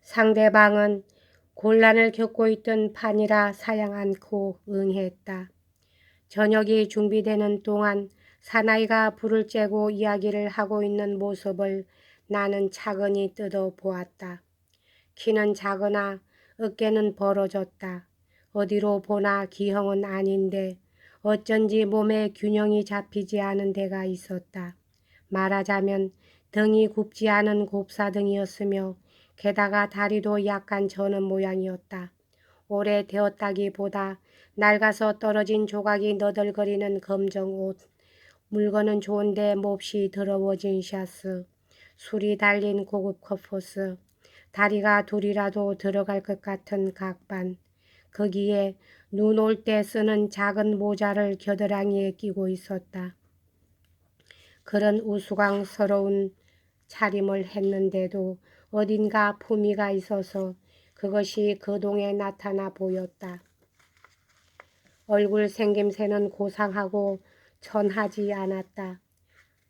상대방은 곤란을 겪고 있던 판이라 사양 않고 응했다. 저녁이 준비되는 동안 사나이가 불을 쬐고 이야기를 하고 있는 모습을 나는 차근히 뜯어보았다. 키는 작으나 어깨는 벌어졌다. 어디로 보나 기형은 아닌데 어쩐지 몸에 균형이 잡히지 않은 데가 있었다. 말하자면 등이 굽지 않은 곱사등이었으며 게다가 다리도 약간 저는 모양이었다. 오래되었다기보다 낡아서 떨어진 조각이 너덜거리는 검정 옷, 물건은 좋은데 몹시 더러워진 샤스, 술이 달린 고급 커퍼스, 다리가 둘이라도 들어갈 것 같은 각반, 거기에 눈 올 때 쓰는 작은 모자를 겨드랑이에 끼고 있었다. 그런 우스꽝스러운 차림을 했는데도 어딘가 품위가 있어서 그것이 거동에 나타나 보였다. 얼굴 생김새는 고상하고 천하지 않았다.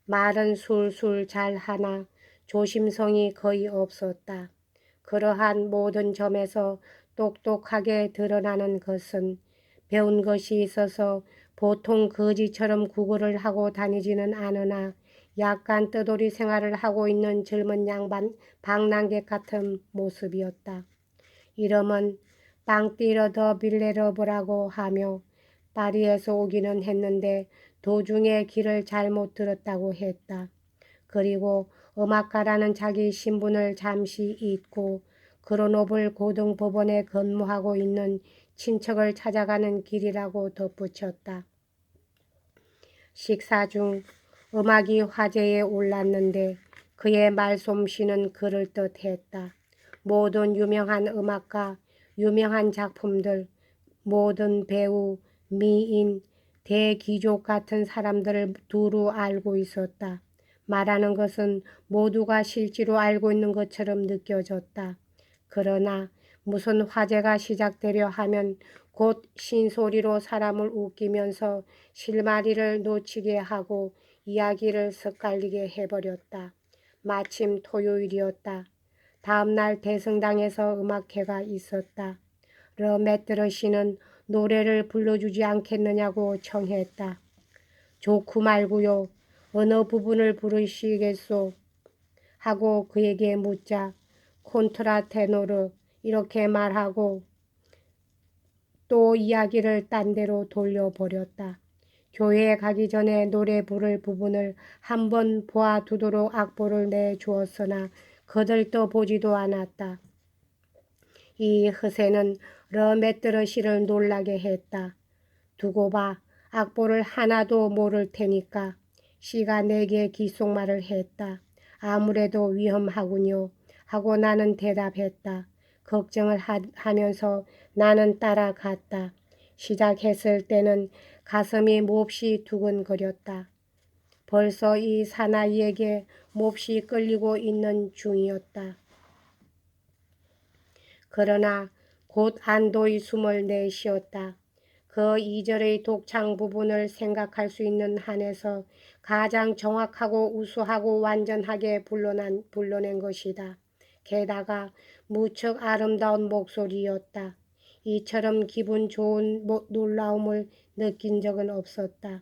말은 술술 잘하나 조심성이 거의 없었다. 그러한 모든 점에서 똑똑하게 드러나는 것은 배운 것이 있어서 보통 거지처럼 구걸을 하고 다니지는 않으나 약간 떠돌이 생활을 하고 있는 젊은 양반 방랑객 같은 모습이었다. 이름은 빵띠러 더 빌레러브라고 하며 파리에서 오기는 했는데 도중에 길을 잘못 들었다고 했다. 그리고 음악가라는 자기 신분을 잠시 잊고 그로노블 고등법원에 근무하고 있는 친척을 찾아가는 길이라고 덧붙였다. 식사 중 음악이 화제에 올랐는데 그의 말솜씨는 그럴듯했다. 모든 유명한 음악가, 유명한 작품들, 모든 배우, 미인, 대귀족 같은 사람들을 두루 알고 있었다. 말하는 것은 모두가 실제로 알고 있는 것처럼 느껴졌다. 그러나 무슨 화제가 시작되려 하면 곧 신소리로 사람을 웃기면서 실마리를 놓치게 하고 이야기를 섞갈리게 해버렸다. 마침 토요일이었다. 다음날 대성당에서 음악회가 있었다. 르메트르 씨는 노래를 불러주지 않겠느냐고 청했다. 좋고 말고요. 어느 부분을 부르시겠소? 하고 그에게 묻자 콘트라테노르 이렇게 말하고 또 이야기를 딴 데로 돌려버렸다. 교회에 가기 전에 노래 부를 부분을 한번 보아두도록 악보를 내주었으나 거들떠 보지도 않았다. 이 허세는 르메트르 씨를 놀라게 했다. 두고 봐. 악보를 하나도 모를 테니까. 씨가 내게 귓속말을 했다. 아무래도 위험하군요. 하고 나는 대답했다. 걱정을 하면서 나는 따라갔다. 시작했을 때는 가슴이 몹시 두근거렸다. 벌써 이 사나이에게 몹시 끌리고 있는 중이었다. 그러나 곧 안도의 숨을 내쉬었다. 그 2절의 독창 부분을 생각할 수 있는 한에서 가장 정확하고 우수하고 완전하게 불러낸 것이다. 게다가 무척 아름다운 목소리였다. 이처럼 기분 좋은 놀라움을 느낀 적은 없었다.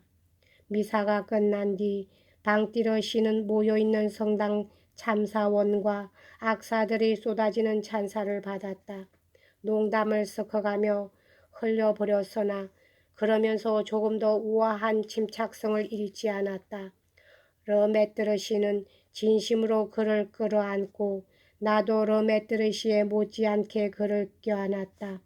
미사가 끝난 뒤 방띠러씨는 모여있는 성당 참사원과 악사들이 쏟아지는 찬사를 받았다. 농담을 섞어가며 흘려버렸으나 그러면서 조금 더 우아한 침착성을 잃지 않았다. 르메트르씨는 진심으로 그를 끌어안고 나도 르메트르씨에 못지않게 그를 껴안았다.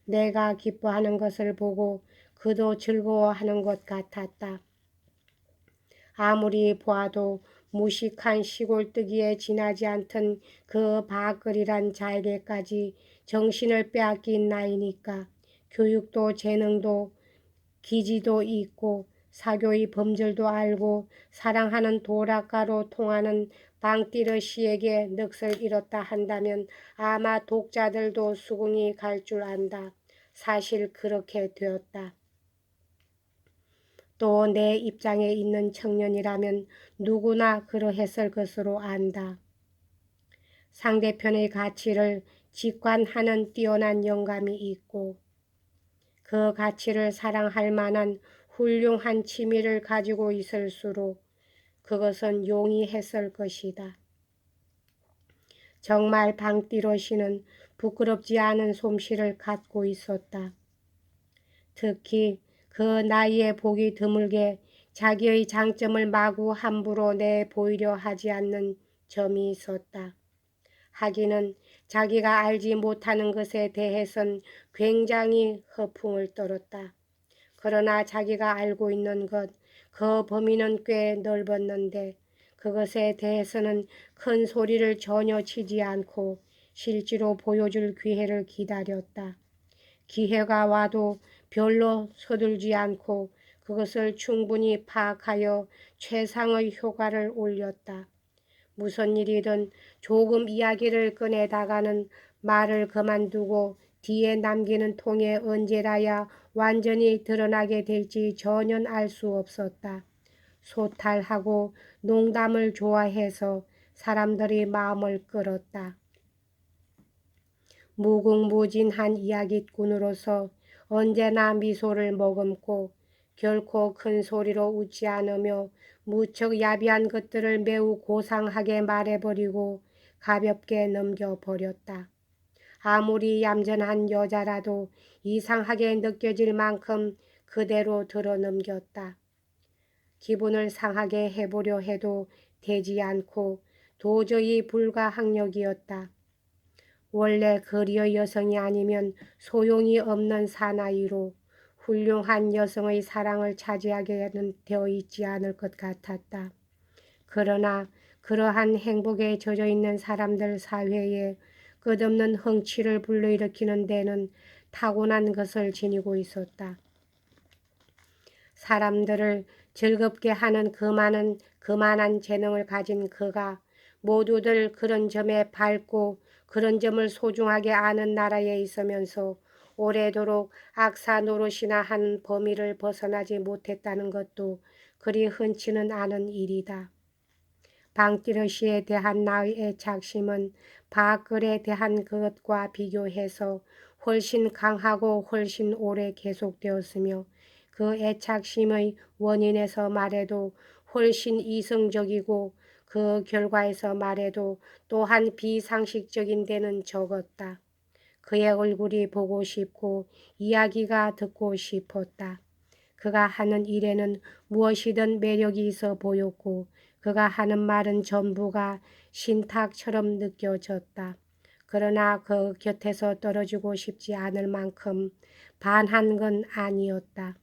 내가 기뻐하는 것을 보고 그도 즐거워하는 것 같았다. 아무리 보아도 무식한 시골뜨기에 지나지 않던 그 바글이란 자에게까지 정신을 빼앗긴 나이니까 교육도 재능도 기지도 있고 사교의 범절도 알고 사랑하는 도락가로 통하는 방띠러씨에게 넋을 잃었다 한다면 아마 독자들도 수긍이 갈 줄 안다. 사실 그렇게 되었다. 또 내 입장에 있는 청년이라면 누구나 그러했을 것으로 안다. 상대편의 가치를 직관하는 뛰어난 영감이 있고 그 가치를 사랑할 만한 훌륭한 취미를 가지고 있을수록 그것은 용이 했을 것이다. 정말 방띠로 씨는 부끄럽지 않은 솜씨를 갖고 있었다. 특히 그 나이에 보기 드물게 자기의 장점을 마구 함부로 내보이려 하지 않는 점이 있었다. 하기는 자기가 알지 못하는 것에 대해선 굉장히 허풍을 떨었다. 그러나 자기가 알고 있는 것, 그 범위는 꽤 넓었는데 그것에 대해서는 큰 소리를 전혀 치지 않고 실제로 보여줄 기회를 기다렸다. 기회가 와도 별로 서둘지 않고 그것을 충분히 파악하여 최상의 효과를 올렸다. 무슨 일이든 조금 이야기를 꺼내다가는 말을 그만두고 뒤에 남기는 통에 언제라야 완전히 드러나게 될지 전혀 알 수 없었다. 소탈하고 농담을 좋아해서 사람들이 마음을 끌었다. 무궁무진한 이야기꾼으로서 언제나 미소를 머금고 결코 큰 소리로 웃지 않으며 무척 야비한 것들을 매우 고상하게 말해버리고 가볍게 넘겨버렸다. 아무리 얌전한 여자라도 이상하게 느껴질 만큼 그대로 들어넘겼다. 기분을 상하게 해보려 해도 되지 않고 도저히 불가항력이었다. 원래 거리의 여성이 아니면 소용이 없는 사나이로 훌륭한 여성의 사랑을 차지하게는 되어 있지 않을 것 같았다. 그러나 그러한 행복에 젖어 있는 사람들 사회에 끝없는 흥취를 불러일으키는 데는 타고난 것을 지니고 있었다. 사람들을 즐겁게 하는 그만한 재능을 가진 그가 모두들 그런 점에 밝고 그런 점을 소중하게 아는 나라에 있으면서 오래도록 악사 노릇이나 한 범위를 벗어나지 못했다는 것도 그리 흔치는 않은 일이다. 방띠러시에 대한 나의 애착심은 바글에 대한 그것과 비교해서 훨씬 강하고 훨씬 오래 계속되었으며 그 애착심의 원인에서 말해도 훨씬 이성적이고 그 결과에서 말해도 또한 비상식적인 데는 적었다. 그의 얼굴이 보고 싶고 이야기가 듣고 싶었다. 그가 하는 일에는 무엇이든 매력이 있어 보였고 그가 하는 말은 전부가 신탁처럼 느껴졌다. 그러나 그 곁에서 떨어지고 싶지 않을 만큼 반한 건 아니었다.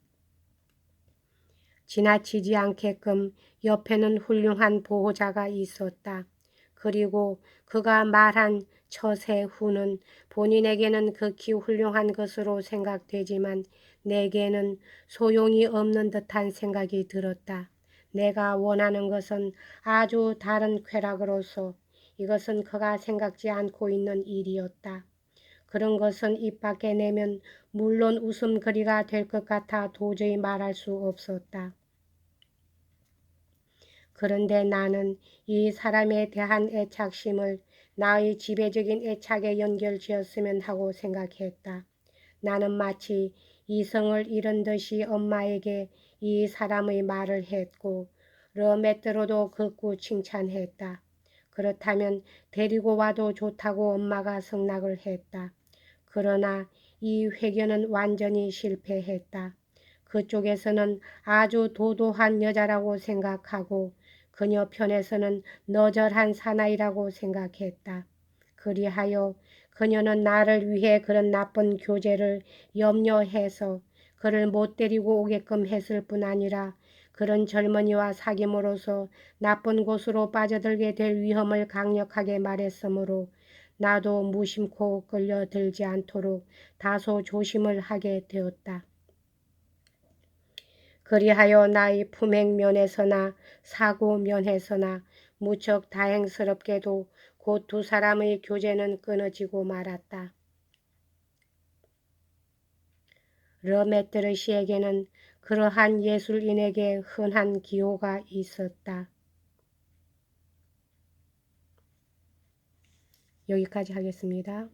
지나치지 않게끔 옆에는 훌륭한 보호자가 있었다. 그리고 그가 말한 처세 후는 본인에게는 극히 훌륭한 것으로 생각되지만 내게는 소용이 없는 듯한 생각이 들었다. 내가 원하는 것은 아주 다른 쾌락으로서 이것은 그가 생각지 않고 있는 일이었다. 그런 것은 입 밖에 내면 물론 웃음거리가 될 것 같아 도저히 말할 수 없었다. 그런데 나는 이 사람에 대한 애착심을 나의 지배적인 애착에 연결지었으면 하고 생각했다. 나는 마치 이성을 잃은 듯이 엄마에게 이 사람의 말을 했고 르메트로도 극구 칭찬했다. 그렇다면 데리고 와도 좋다고 엄마가 승낙을 했다. 그러나 이 회견은 완전히 실패했다. 그쪽에서는 아주 도도한 여자라고 생각하고 그녀 편에서는 너절한 사나이라고 생각했다. 그리하여 그녀는 나를 위해 그런 나쁜 교제를 염려해서 그를 못 데리고 오게끔 했을 뿐 아니라 그런 젊은이와 사귐으로서 나쁜 곳으로 빠져들게 될 위험을 강력하게 말했으므로 나도 무심코 끌려들지 않도록 다소 조심을 하게 되었다. 그리하여 나의 품행 면에서나 사고 면에서나 무척 다행스럽게도 곧 두 사람의 교제는 끊어지고 말았다. 르메트르시에게는 그러한 예술인에게 흔한 기호가 있었다. 여기까지 하겠습니다.